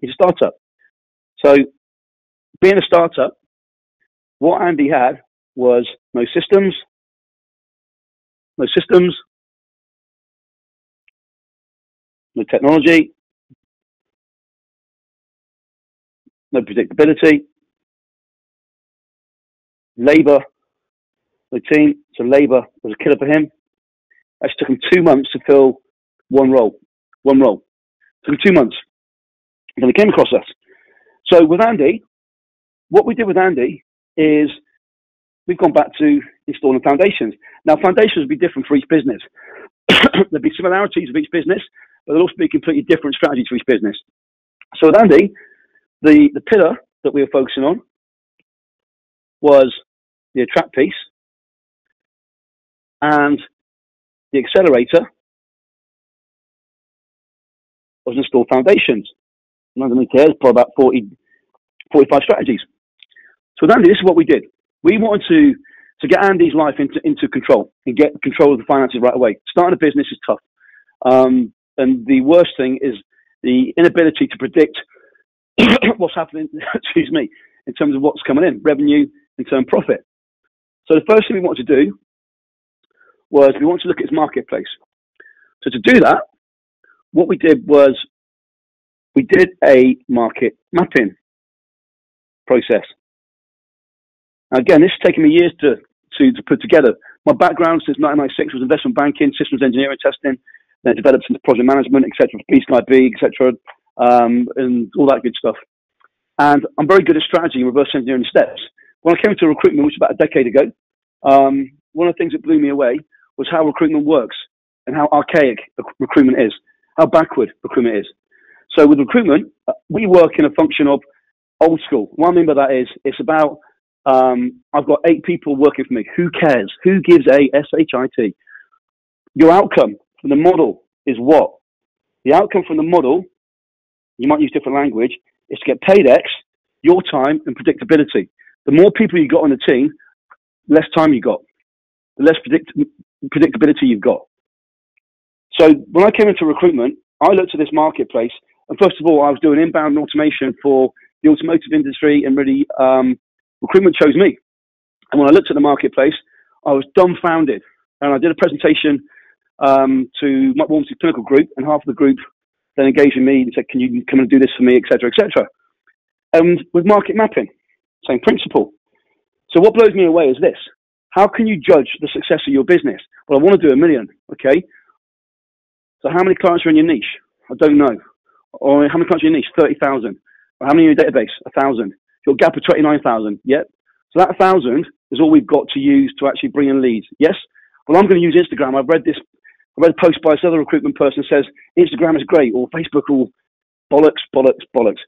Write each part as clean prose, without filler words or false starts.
He's a startup. So being a startup, what Andy had was no systems, no technology, no predictability, labor, no team. So labor was a killer for him. It took him 2 months to fill one role. It took him 2 months. And then he came across us. So with Andy, what we did with Andy is we've gone back to installing foundations. Now, foundations would be different for each business. There'd be similarities of each business, but there'll also be completely different strategies for each business. So with Andy, the pillar that we were focusing on was the attract piece, and the accelerator was install foundations. And underneath here, there's probably about 45 strategies. So with Andy, this is what we did. We wanted to get Andy's life into control and get control of the finances right away. Starting a business is tough. And the worst thing is the inability to predict what's happening, excuse me, in terms of what's coming in, revenue, in terms of profit. So the first thing we wanted to do was we wanted to look at its marketplace. So to do that, what we did was we did a market mapping process. Now again, this has taken me years to put together. My background since 1996 was investment banking, systems engineering, testing, then it developed into project management, etc., B, etc., and all that good stuff. And I'm very good at strategy and reverse engineering steps. When I came into recruitment, which was about a decade ago, one of the things that blew me away was how recruitment works and how archaic recruitment is, how backward recruitment is. So with recruitment, we work in a function of old school. What I mean by that is it's about, I've got 8 people working for me. Who cares? Who gives a SHIT? Your outcome from the model is what? The outcome from the model, you might use different language, is to get paid X, your time, and predictability. The more people you got on the team, less time you got, the less predictability you've got. So when I came into recruitment, I looked at this marketplace, and first of all, I was doing inbound automation for the automotive industry, and really, recruitment chose me. And when I looked at the marketplace, I was dumbfounded. And I did a presentation to my Warmsley clinical group, and half of the group then engaged with me and said, can you come and do this for me, etc., etc. And with market mapping, same principle. So what blows me away is this. How can you judge the success of your business? Well, I want to do 1 million, okay? So how many clients are in your niche? I don't know. Or how many clients are in your niche? 30,000. Or how many in your database? 1,000. Your gap of 29,000, yeah? So that 1,000 is all we've got to use to actually bring in leads, yes? Well, I'm going to use Instagram. I read a post by this other recruitment person that says Instagram is great, or Facebook, or bollocks.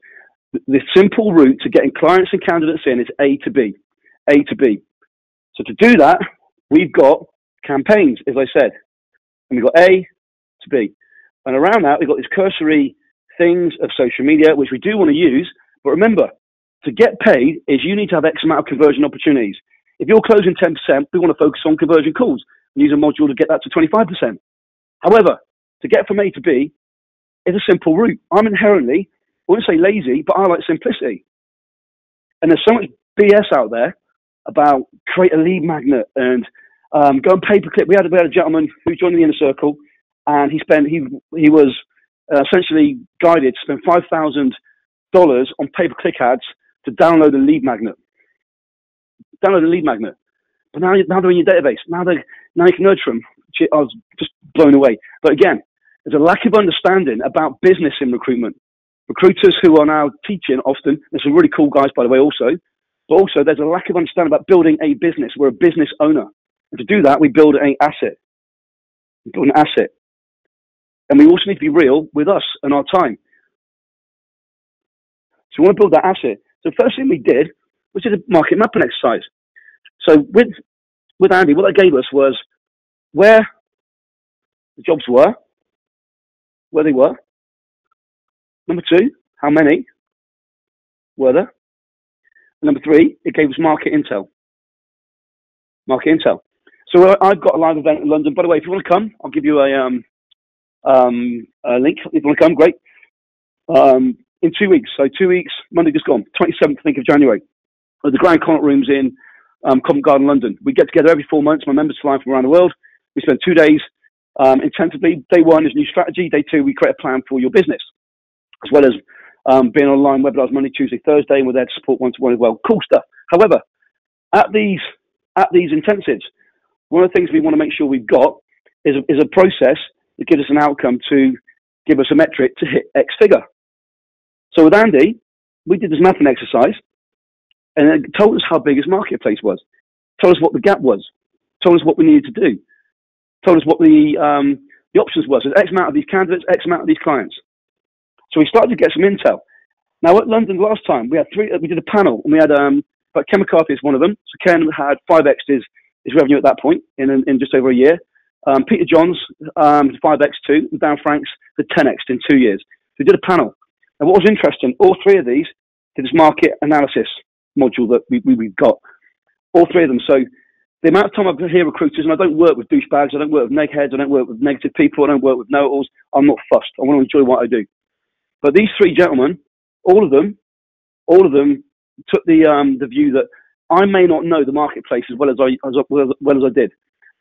The simple route to getting clients and candidates in is A to B. So to do that, we've got campaigns, as I said, and we've got A to B. And around that, we've got these cursory things of social media, which we do want to use. But remember, to get paid is you need to have X amount of conversion opportunities. If you're closing 10%, we want to focus on conversion calls and use a module to get that to 25%. However, to get from A to B is a simple route. I'm inherently, I wouldn't say lazy, but I like simplicity. And there's so much BS out there about create a lead magnet and go and pay-per-click. We had a gentleman who joined the inner circle, and he was essentially guided to spend $5,000 on pay-per-click ads to download a lead magnet. But now they're in your database. Now you can nurture them. I was just blown away. But again, there's a lack of understanding about business in recruitment. Recruiters who are now teaching often, there's some really cool guys, by the way, also. But also, there's a lack of understanding about building a business. We're a business owner. And to do that, we build an asset. And we also need to be real with us and our time. So we want to build that asset. So the first thing we did was a market mapping exercise. So with Andy, what that gave us was where the jobs were, where they were. Number 2, how many were there? And number 3, it gave us market intel. So I've got a live event in London. By the way, if you want to come, I'll give you a link. If you want to come, great. in 2 weeks. So 2 weeks, Monday just gone, 27th, I think, of January, at the Grand Connaught Rooms in Covent Garden, London. We get together every 4 months. My members fly from around the world. We spend 2 days intensively. Day one is new strategy. Day two, we create a plan for your business, as well as being online webinars Monday, Tuesday, Thursday, and we're there to support one-to-one as well. Cool stuff. However, at these intensives, one of the things we want to make sure we've got is a process that gives us an outcome to give us a metric to hit X figure. So with Andy, we did this mathing exercise, and it told us how big his marketplace was, told us what the gap was, told us what we needed to do, told us what the options was. So X amount of these candidates, X amount of these clients. So we started to get some intel. Now at London last time, we did a panel, and we had, but Ken McCarthy is one of them. So Ken had 5x his revenue at that point in just over a year. Peter Johns, 5x too, and Dan Franks had 10x in 2 years. So we did a panel. And what was interesting, all three of these did this market analysis module that we've got. All three of them. So the amount of time I hear recruiters, and I don't work with douchebags, I don't work with neckheads, I don't work with negative people, I don't work with know-it-alls. I'm not fussed. I want to enjoy what I do. But these three gentlemen, all of them took the view that I may not know the marketplace as well as I did.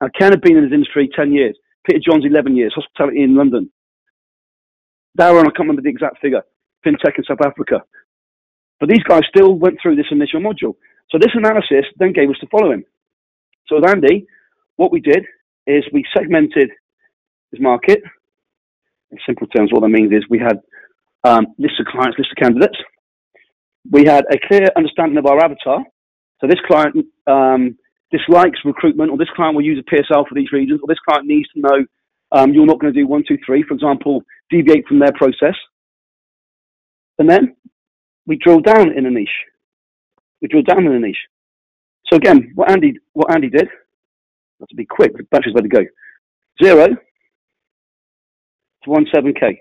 Now, Ken had been in this industry 10 years. Peter Johns, 11 years, hospitality in London. Darren, I can't remember the exact figure, fintech in South Africa. But these guys still went through this initial module. So this analysis then gave us the following. So with Andy, what we did is we segmented his market. In simple terms, what that means is we had lists of clients, lists of candidates. We had a clear understanding of our avatar. So this client dislikes recruitment, or this client will use a PSL for these reasons, or this client needs to know you're not going to do 1, 2, 3, for example, deviate from their process. And then we drill down in a niche. So again, what Andy did, not to be quick, the battery's about to go, 0 to 17K.